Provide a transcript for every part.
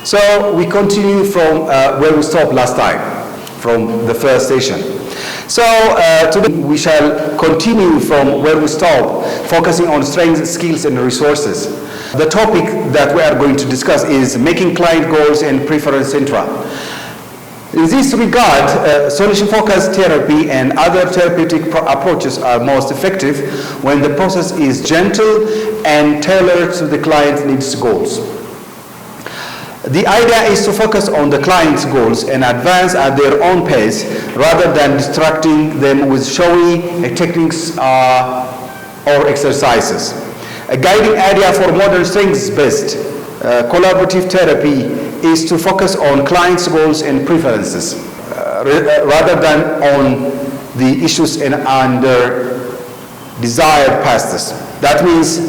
So we continue from where we stopped last time, from the first session. So today we shall continue from where we stopped, focusing on strengths, skills, and resources. The topic that we are going to discuss is making client goals and preference central. In this regard, solution-focused therapy and other therapeutic approaches are most effective when the process is gentle and tailored to the client's needs goals. The idea is to focus on the client's goals and advance at their own pace rather than distracting them with showy techniques or exercises. A guiding idea for modern strengths-based collaborative therapy is to focus on clients' goals and preferences rather than on the issues and their desired pasts. That means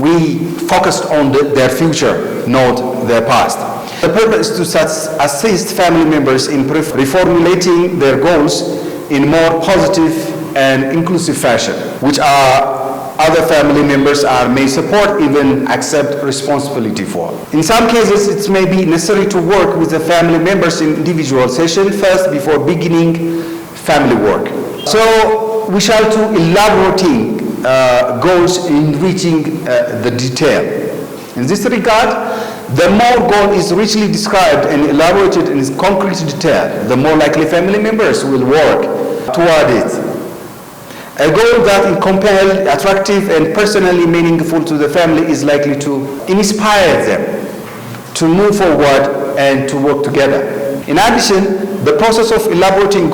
we focused on their future, not their past. The purpose is to assist family members in reformulating their goals in more positive and inclusive fashion, which other family members may support, even accept responsibility for. In some cases, it may be necessary to work with the family members in individual session first before beginning family work. So we shall to elaborating goals in reaching the detail. In this regard, the more goal is richly described and elaborated in concrete detail, the more likely family members will work toward it. A goal that is compelling, attractive, and personally meaningful to the family is likely to inspire them to move forward and to work together. In addition, the process of elaborating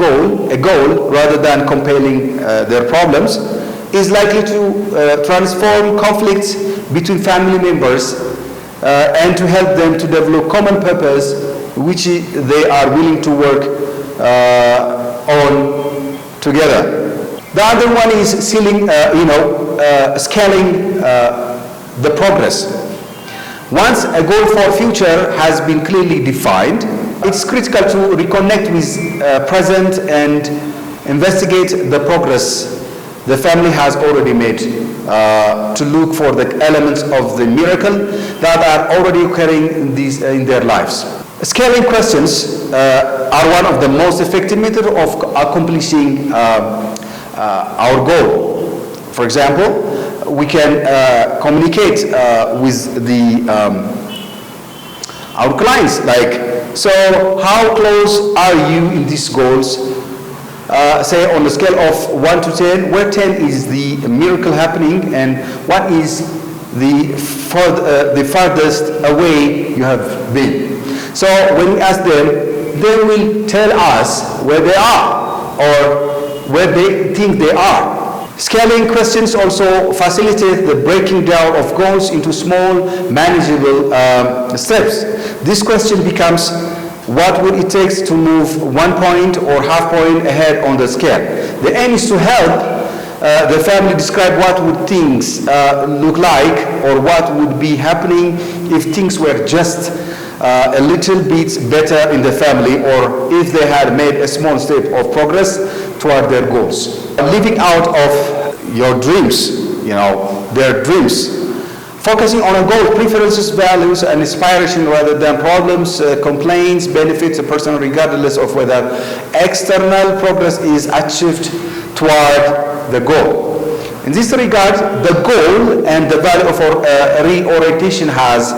a goal rather than compelling their problems is likely to transform conflicts between family members and to help them to develop common purpose which they are willing to work on together. The other one is scaling the progress. Once a goal for future has been clearly defined, it's critical to reconnect with present and investigate the progress the family has already made to look for the elements of the miracle that are already occurring in their lives. Scaling questions are one of the most effective methods of accomplishing our goal. For example, we can communicate with our clients like, so how close are you in these goals? Say on a scale of 1 to 10, where 10 is the miracle happening and what is the farthest away you have been. So when we ask them, they will tell us where they are or where they think they are. Scaling questions also facilitate the breaking down of goals into small, manageable steps. This question becomes, what would it take to move 1 point or half point ahead on the scale? The aim is to help the family describe what would things look like or what would be happening if things were just a little bit better in the family or if they had made a small step of progress toward their goals. Living out of your dreams, their dreams. Focusing on a goal, preferences, values, and inspiration rather than problems, complaints, benefits a person regardless of whether external progress is achieved toward the goal. In this regard, the goal and the value of reorientation has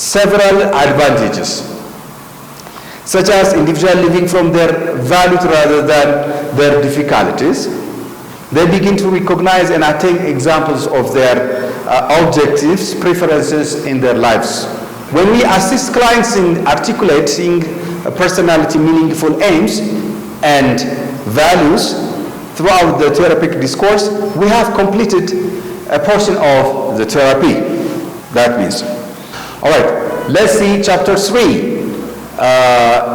several advantages, such as individuals living from their values rather than their difficulties. They begin to recognize and attain examples of their objectives, preferences in their lives. When we assist clients in articulating personality meaningful aims and values throughout the therapeutic discourse, we have completed a portion of the therapy. That means. All right, let's see chapter 3.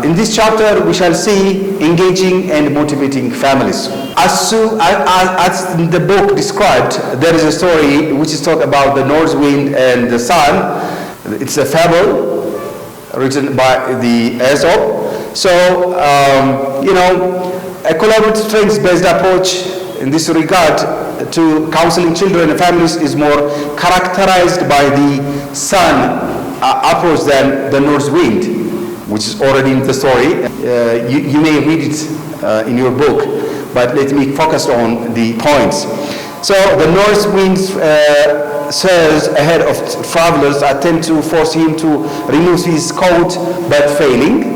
In this chapter, we shall see engaging and motivating families. As the book described, there is a story which is talk about the north wind and the sun. It's a fable written by the Aesop. So, a collaborative strengths-based approach in this regard to counseling children and families is more characterized by the sun approach than the north wind. which is already in the story. You may read it in your book, but let me focus on the points. So the north wind surges ahead of travelers, attempt to force him to remove his coat, but failing.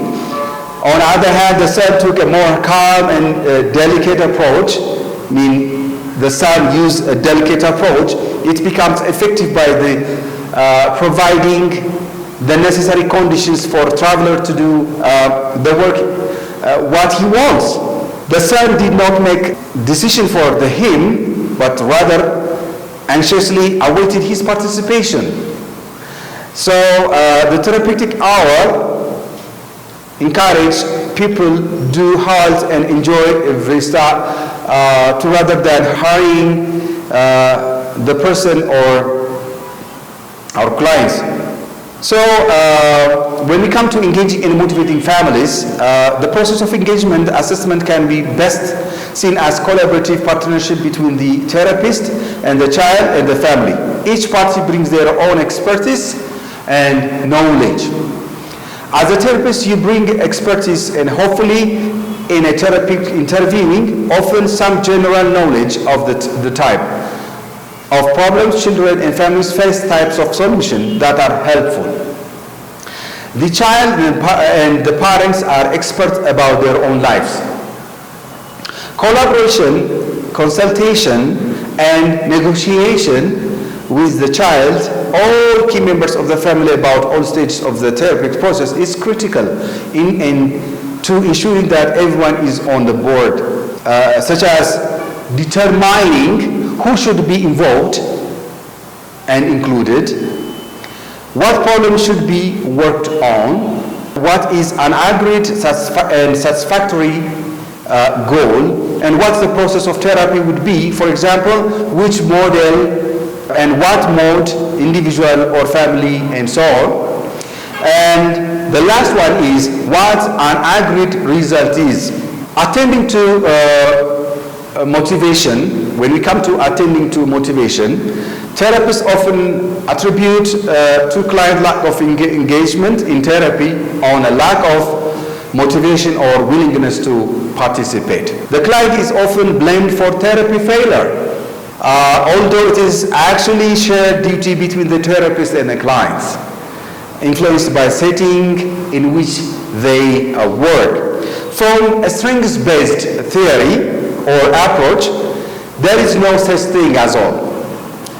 On the other hand, the sun took a more calm and delicate approach. I mean, the sun used a delicate approach. It becomes effective by providing the necessary conditions for traveler to do the work what he wants. The sun did not make decision for him, but rather anxiously awaited his participation. So the therapeutic hour encourage people do halt and enjoy every start to rather than hurrying the person or our clients. So when we come to engaging in motivating families, the process of engagement assessment can be best seen as collaborative partnership between the therapist and the child and the family. Each party brings their own expertise and knowledge. As a therapist, you bring expertise and hopefully in a therapy interviewing, often some general knowledge of the type of problems children and families face, types of solutions that are helpful. The child and the parents are experts about their own lives. Collaboration, consultation, and negotiation with the child, all key members of the family about all stages of the therapeutic process is critical to ensuring that everyone is on the board, such as determining who should be involved and included, what problems should be worked on, what is an agreed and satisfactory goal, and what the process of therapy would be, for example, which model and what mode, individual or family, and so on. And the last one is what an agreed result is. Attending to motivation, when we come to attending to motivation, therapists often attribute to client lack of engagement in therapy on a lack of motivation or willingness to participate. The client is often blamed for therapy failure, although it is actually shared duty between the therapist and the clients, influenced by setting in which they work. From a strengths-based theory or approach, there is no such thing as all.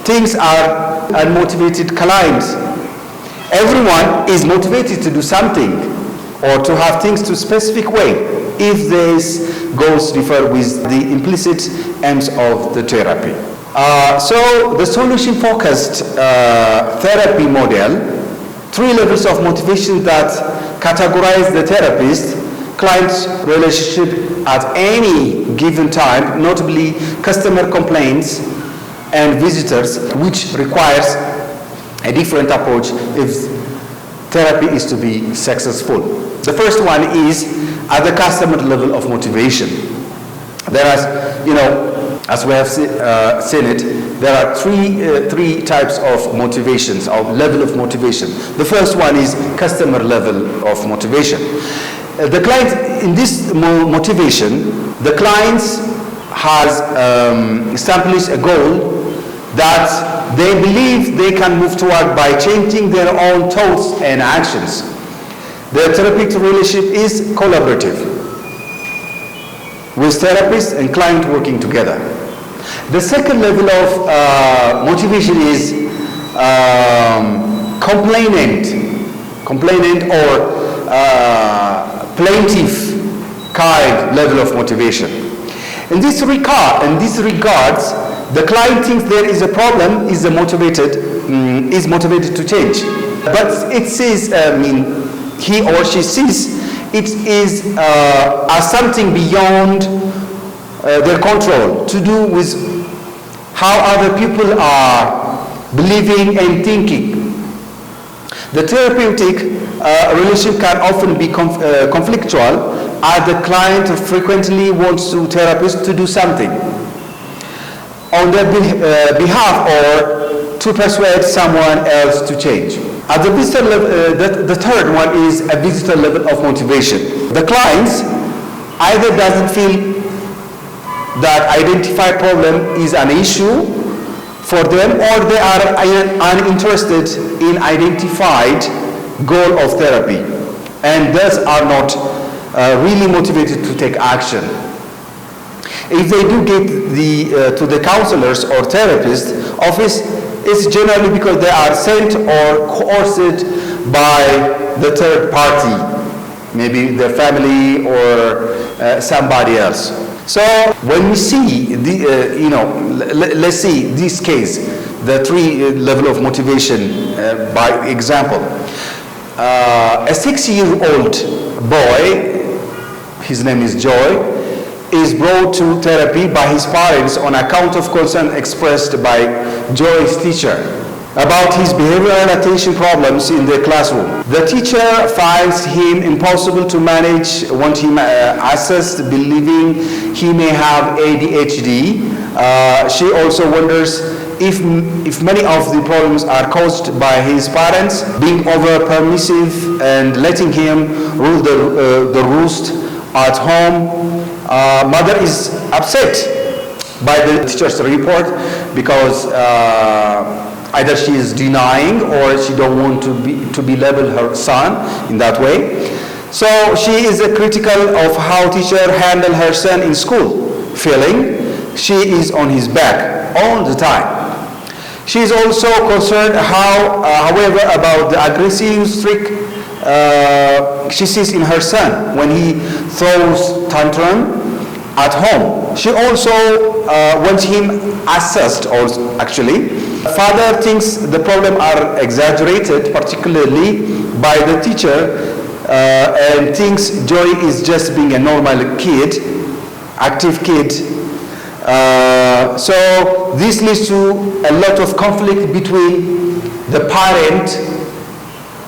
Things are unmotivated clients. Everyone is motivated to do something or to have things to a specific way if these goals differ with the implicit aims of the therapy. So the solution-focused therapy model, 3 levels of motivation that categorize the therapist-client relationship at any given time, notably customer complaints and visitors, which requires a different approach if therapy is to be successful. The first one is at the customer level of motivation. There are, as we have seen it, there are three types of motivations, or level of motivation. The first one is customer level of motivation. The client, in this motivation, the clients has established a goal that they believe they can move toward by changing their own thoughts and actions. The therapeutic relationship is collaborative, with therapist and client working together. The second level of motivation is complainant or plaintiff kind level of motivation. In this regards, the client thinks there is a problem, is motivated to change, but it says, he or she sees it is as something beyond their control, to do with how other people are believing and thinking. The therapeutic relationship can often be conflictual, as the client frequently wants the therapist to do something on their behalf or to persuade someone else to change. At the visitor level, the third one is a visitor level of motivation. The clients either doesn't feel that identified problem is an issue for them, or they are uninterested in identified goal of therapy and thus are not really motivated to take action. If they do get to the counselors or therapist office, it's generally because they are sent or coerced by the third party, maybe their family or somebody else. So when we see let's see this case, the three level of motivation by example. A 6-year-old boy, his name is Joy, is brought to therapy by his parents on account of concern expressed by Joy's teacher about his behavioral and attention problems in the classroom. The teacher finds him impossible to manage, want him assessed, believing he may have ADHD. She also wonders if many of the problems are caused by his parents being over permissive and letting him rule the roost at home. Mother is upset by the teacher's report because either she is denying or she don't want to be labeled her son in that way. So she is critical of how teacher handle her son in school, feeling she is on his back all the time. She is also concerned however, about the aggressive streak she sees in her son when he throws tantrum at home. She also wants him assessed also, actually. Father thinks the problem are exaggerated, particularly by the teacher, and thinks Joy is just being a normal kid, active kid. So this leads to a lot of conflict between the parent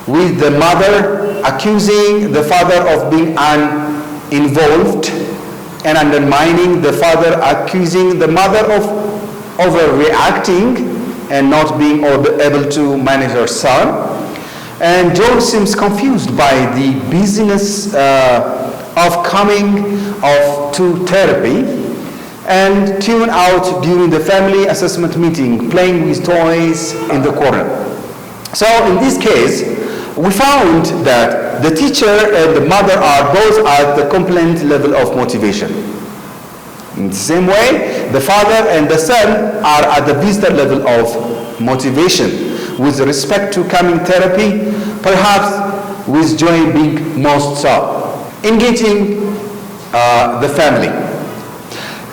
with the mother accusing the father of being uninvolved and undermining the father accusing the mother of overreacting and not being able to manage her son. And Joe seems confused by the business of coming to therapy and tune out during the family assessment meeting, playing with toys in the corner. So in this case, we found that the teacher and the mother are both at the complaint level of motivation. In the same way, the father and the son are at the visitor level of motivation with respect to coming therapy, perhaps with Joy being most so. Engaging the family.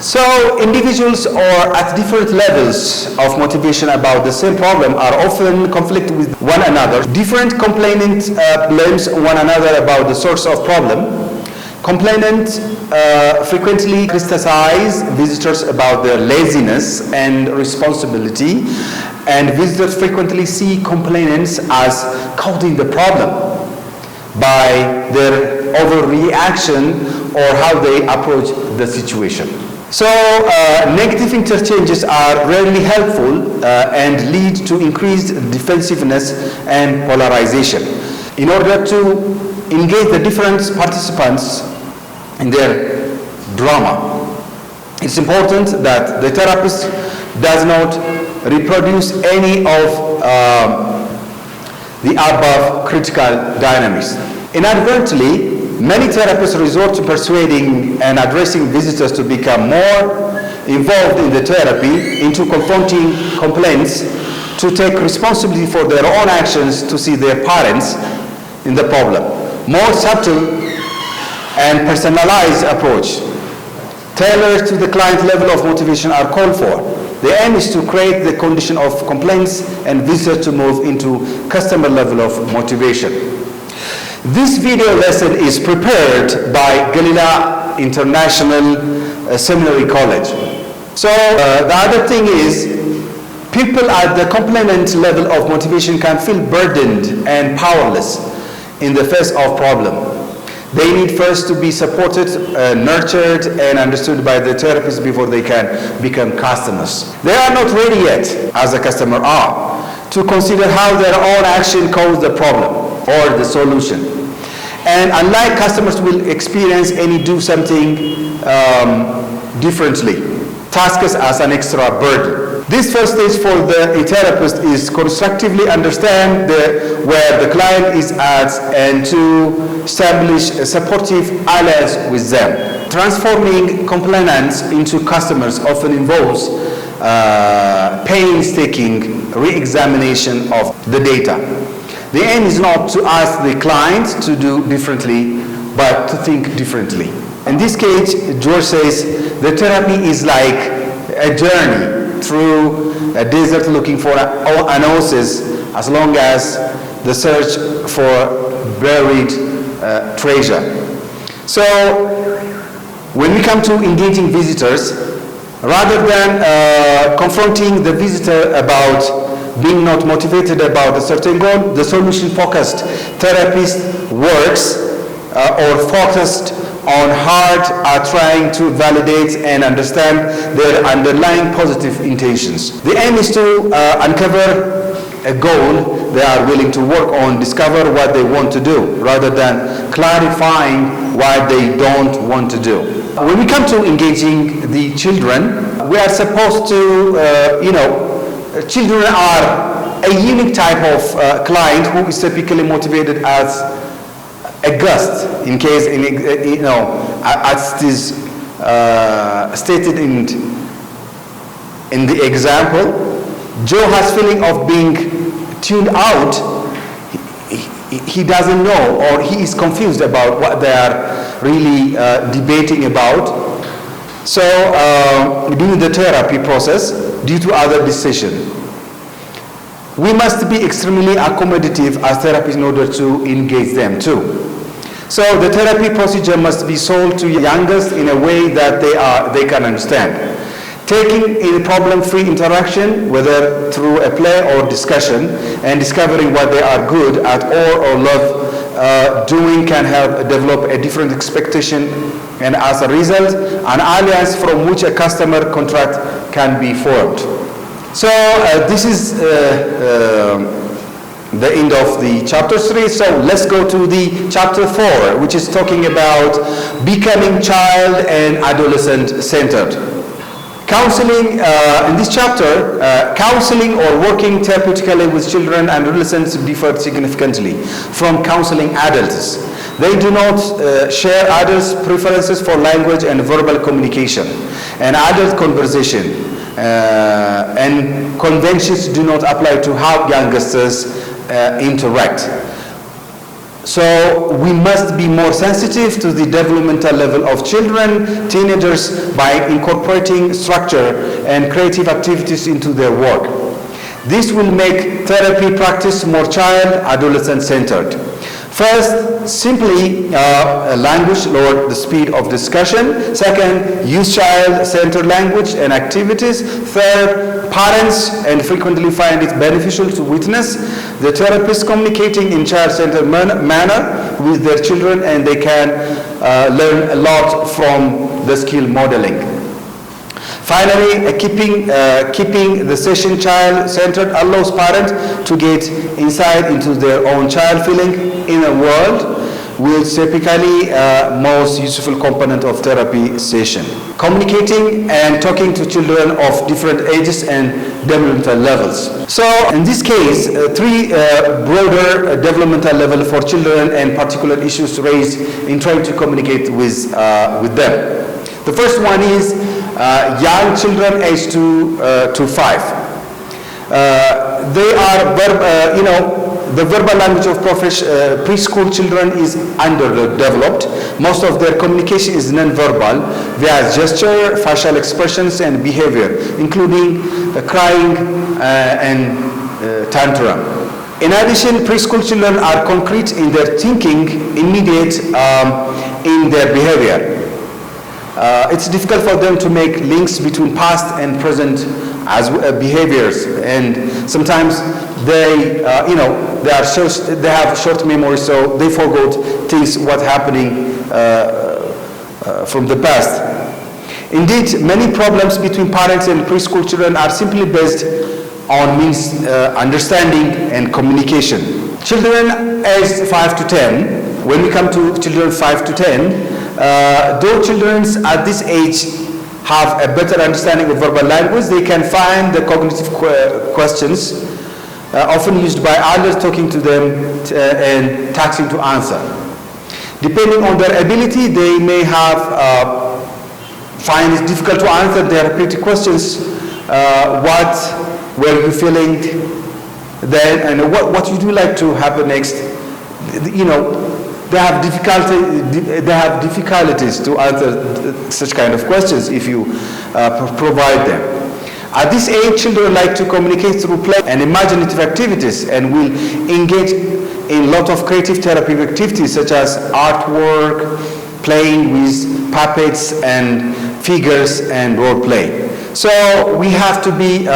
So individuals are at different levels of motivation about the same problem are often conflict with one another. Different complainant blames one another about the source of problem. Complainant frequently criticize visitors about their laziness and responsibility, and visitors frequently see complainants as causing the problem by their overreaction or how they approach the situation. So negative interchanges are rarely helpful and lead to increased defensiveness and polarization. In order to engage the different participants in their drama, it's important that the therapist does not reproduce any of the above critical dynamics. Inadvertently, many therapists resort to persuading and addressing visitors to become more involved in the therapy, into confronting complaints, to take responsibility for their own actions, to see their parents in the problem. More subtle and personalized approach, tailored to the client level of motivation, are called for. The aim is to create the condition of complaints and visitors to move into customer level of motivation. This video lesson is prepared by Gelila International Seminary College. So the other thing is, people at the complainant level of motivation can feel burdened and powerless in the face of problem. They need first to be supported, nurtured, and understood by the therapist before they can become customers. They are not ready yet as a customer are. to consider how their own action caused the problem or the solution. And unlike customers will experience any do something differently, tasks as an extra burden. This first stage for a therapist is constructively understand where the client is at and to establish a supportive alliance with them. Transforming complainants into customers often involves painstaking re-examination of the data. The aim is not to ask the client to do differently, but to think differently. In this case, George says, the therapy is like a journey through a desert looking for an oasis, as long as the search for buried treasure. So, when we come to engaging visitors, rather than confronting the visitor about being not motivated about a certain goal, the solution-focused therapist works or focused on hard are trying to validate and understand their underlying positive intentions. The aim is to uncover a goal they are willing to work on, discover what they want to do, rather than clarifying what they don't want to do. When we come to engaging the children, we are supposed to, children are a unique type of client who is typically motivated as a guest, in case, as is stated in the example. Joe has feeling of being tuned out. He doesn't know, or he is confused about what they are really debating about. So during the therapy process, due to other decision, we must be extremely accommodative as therapists in order to engage them too. So the therapy procedure must be sold to youngest in a way that they can understand. Taking a problem-free interaction, whether through a play or discussion, and discovering what they are good at or love doing can help develop a different expectation, and as a result, an alliance from which a customer contract can be formed. So this is the end of the chapter 3. So let's go to the chapter 4, which is talking about becoming child and adolescent centered. Counseling, in this chapter, counseling or working therapeutically with children and adolescents differ significantly from counseling adults. They do not share adults' preferences for language and verbal communication and adult conversation, and conventions do not apply to how youngsters interact. So we must be more sensitive to the developmental level of children, teenagers, by incorporating structure and creative activities into their work. This will make therapy practice more child, adolescent-centered. First, simply language, lower the speed of discussion. Second, use child-centered language and activities. Third, parents and frequently find it beneficial to witness the therapist communicating in child-centered manner with their children, and they can learn a lot from the skill modeling. Finally, keeping the session child-centered allows parents to get insight into their own child feeling in a world, which typically most useful component of therapy session. Communicating and talking to children of different ages and developmental levels. So in this case, three broader developmental levels for children and particular issues raised in trying to communicate with them. The first one is young children aged 2 to 5. They are the verbal language of preschool children is underdeveloped. Most of their communication is non-verbal via gesture, facial expressions, and behavior, including crying and tantrum. In addition, preschool children are concrete in their thinking, immediate in their behavior. It's difficult for them to make links between past and present as behaviors, and sometimes they have short memory, so they forgot things what happening from the past. Indeed, many problems between parents and preschool children are simply based on means understanding and communication. Children aged 5 to 10, when we come to children 5 to 10, though children at this age have a better understanding of verbal language, they can find the cognitive questions often used by adults talking to them and taxing to answer. Depending on their ability, they may have find it difficult to answer their therapeutic questions. What were you feeling then, and what would you like to happen next? You know, they have difficulties to answer such kind of questions if you provide them. At this age, children like to communicate through play and imaginative activities, and will engage in a lot of creative therapeutic activities such as artwork, playing with puppets and figures, and role play. So we have to be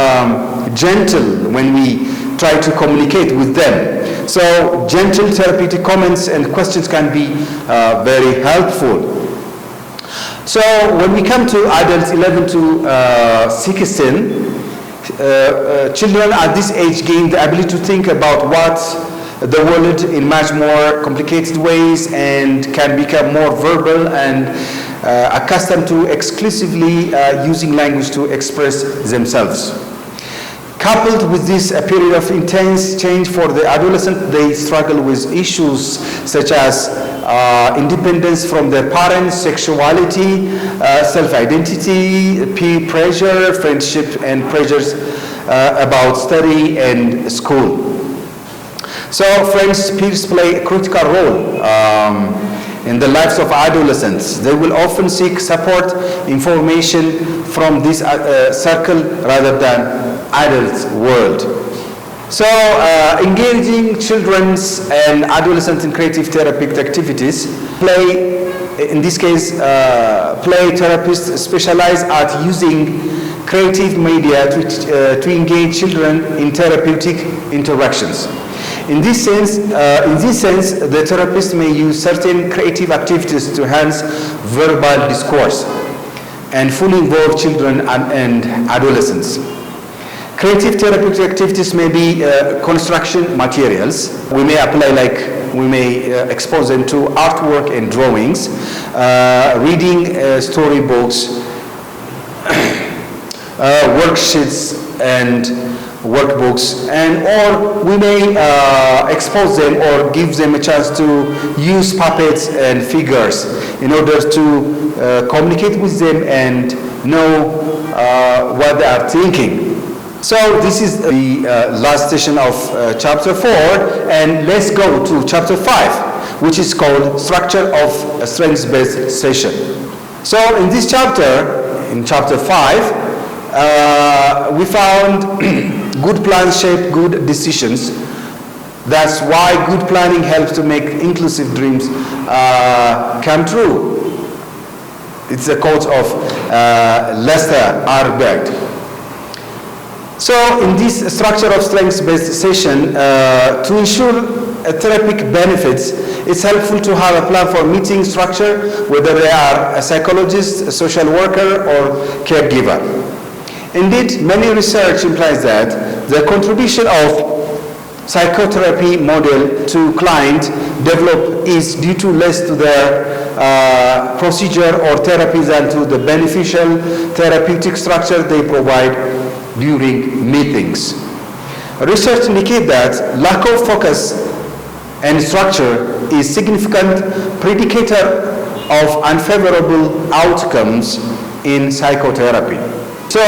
gentle when we try to communicate with them. So gentle therapeutic comments and questions can be very helpful. So when we come to adults 11 to 16, children at this age gain the ability to think about what the world in much more complicated ways, and can become more verbal and accustomed to exclusively using language to express themselves. Coupled with this a period of intense change for the adolescent, they struggle with issues such as independence from their parents, sexuality, self-identity, peer pressure, friendship, and pressures about study and school. So friends, peers play a critical role in the lives of adolescents. They will often seek support, information from this circle rather than adult world. So engaging children and adolescents in creative therapeutic activities, play, in this case, play therapists specialize at using creative media to engage children in therapeutic interactions. In this sense, the therapist may use certain creative activities to enhance verbal discourse and fully involve children and adolescents. Creative therapeutic activities may be construction materials. We may apply, we may expose them to artwork and drawings, reading storybooks, worksheets and workbooks, and or we may expose them or give them a chance to use puppets and figures in order to communicate with them and know what they are thinking. So this is the last session of chapter 4, and let's go to chapter 5, which is called Structure of a Strengths-Based Session. So in this chapter, in chapter 5, we found good plans shape good decisions. That's why good planning helps to make inclusive dreams come true. It's a quote of Lester R. Berg. So in this structure of strengths-based session, to ensure therapeutic benefits, it's helpful to have a plan for meeting structure, whether they are a psychologist, a social worker, or caregiver. Indeed, many research implies that the contribution of psychotherapy model to client develop is due to less to their procedure or therapy than to the beneficial therapeutic structure they provide during meetings. Research indicates that lack of focus and structure is significant predicator of unfavorable outcomes in psychotherapy. So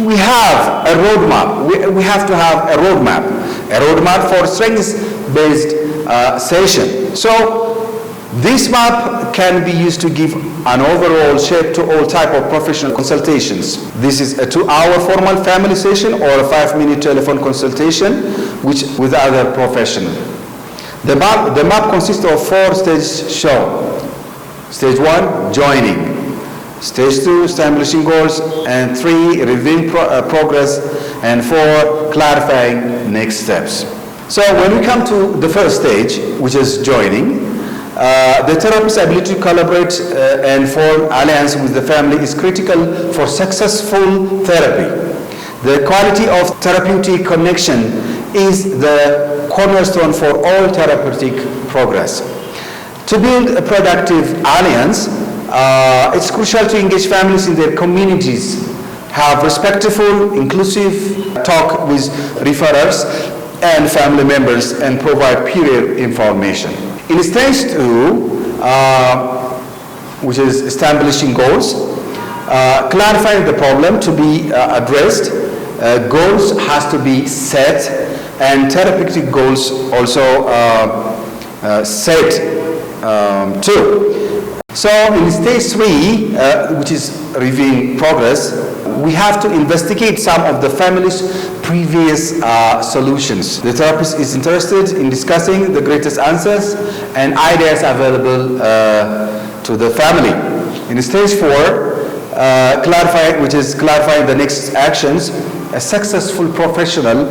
we have a roadmap. We have to have a roadmap for strengths-based session. So this map can be used to give an overall shape to all type of professional consultations. This is a 2-hour formal family session or a 5-minute telephone consultation with other professionals. The map consists of 4 stages shown. Stage 1, joining. Stage 2, establishing goals, and 3, reviewing progress, and 4, clarifying next steps. So when we come to the first stage, which is joining, the therapist's ability to collaborate and form alliance with the family is critical for successful therapy. The quality of therapeutic connection is the cornerstone for all therapeutic progress. To build a productive alliance, it's crucial to engage families in their communities, have respectful, inclusive talk with referrers and family members, and provide peer information. In stage 2, which is establishing goals, clarifying the problem to be addressed, goals has to be set, and therapeutic goals also set too. So in stage 3, which is reviewing progress, we have to investigate some of the family's previous solutions. The therapist is interested in discussing the greatest answers and ideas available to the family. In stage 4, clarifying the next actions, a successful professional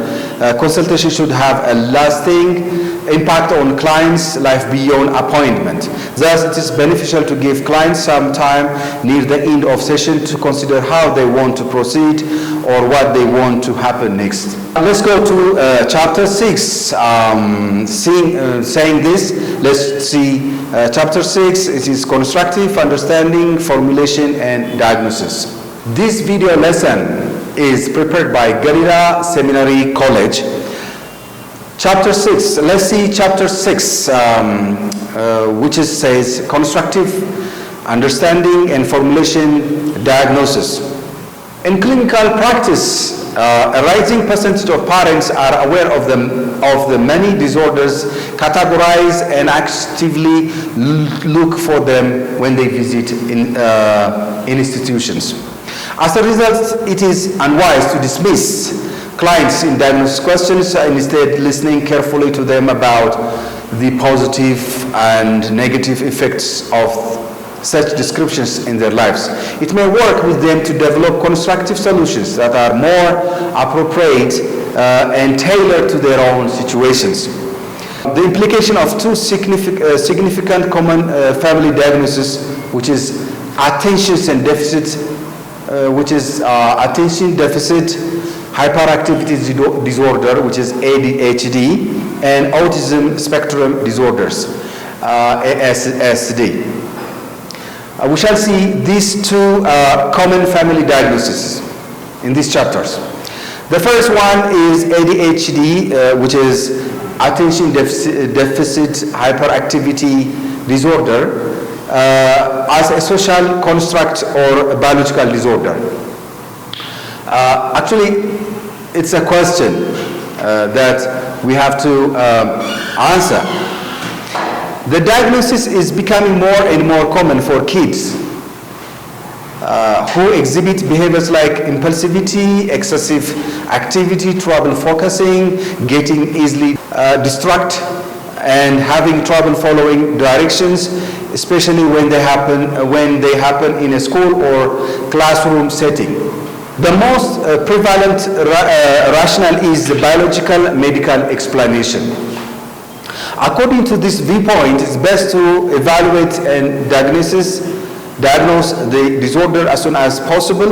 consultation should have a lasting impact on clients' life beyond appointment. Thus, it is beneficial to give clients some time near the end of session to consider how they want to proceed or what they want to happen next. Let's go to chapter 6. Saying this, let's see chapter 6. It is constructive understanding, formulation, and diagnosis. This video lesson is prepared by Gelila Seminary, College. Chapter 6, let's see chapter 6, which says constructive understanding and formulation diagnosis. In clinical practice, a rising percentage of parents are aware of the many disorders, categorize and actively look for them when they visit in institutions. As a result, it is unwise to dismiss clients in diagnosis questions, instead listening carefully to them about the positive and negative effects of such descriptions in their lives. It may work with them to develop constructive solutions that are more appropriate and tailored to their own situations. The implication of two significant common family diagnoses, which is attention deficit hyperactivity disorder, which is ADHD, and autism spectrum disorders, ASD. We shall see these two common family diagnoses in these chapters. The first one is ADHD, which is attention deficit hyperactivity disorder, as a social construct or a biological disorder. Actually, it's a question that we have to answer. The diagnosis is becoming more and more common for kids who exhibit behaviors like impulsivity, excessive activity, trouble focusing, getting easily distracted, and having trouble following directions, especially when they happen in a school or classroom setting. The most prevalent rationale is the biological medical explanation. According to this viewpoint, it's best to evaluate and diagnose the disorder as soon as possible.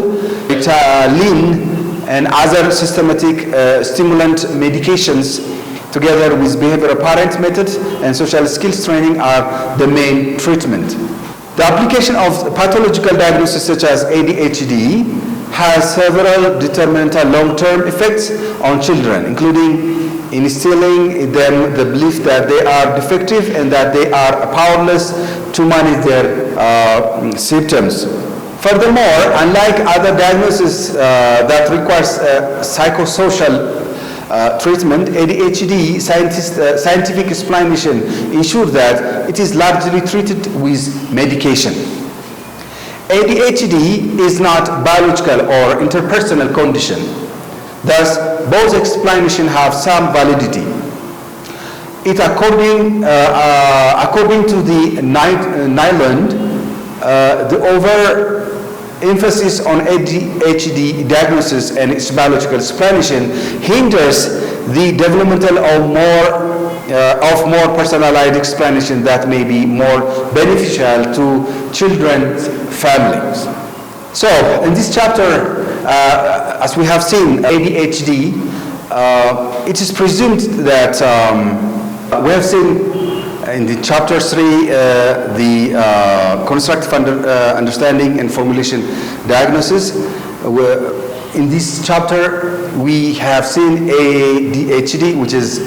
Ritalin and other systematic stimulant medications, together with behavioral parent methods and social skills training, are the main treatment. The application of pathological diagnosis such as ADHD has several detrimental long-term effects on children, including instilling in them the belief that they are defective and that they are powerless to manage their symptoms. Furthermore, unlike other diagnoses that requires psychosocial treatment, ADHD scientific explanation ensures that it is largely treated with medication. ADHD is not biological or interpersonal condition. Thus, both explanations have some validity. According to the Nyland, the overemphasis on ADHD diagnosis and its biological explanation hinders the developmental of more personalized explanation that may be more beneficial to children's families. So, in this chapter, as we have seen, ADHD, it is presumed that we have seen in the chapter 3 the constructive understanding and formulation diagnosis. In this chapter, we have seen ADHD, which is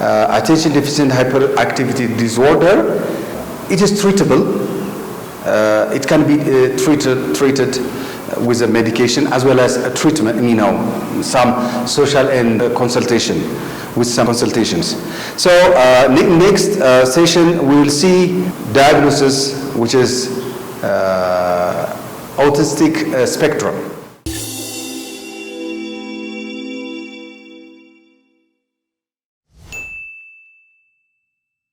attention deficit hyperactivity disorder. It is treatable. It can be treated with a medication as well as a treatment, some social and consultation, with some consultations. So next session we will see diagnosis, which is autistic spectrum.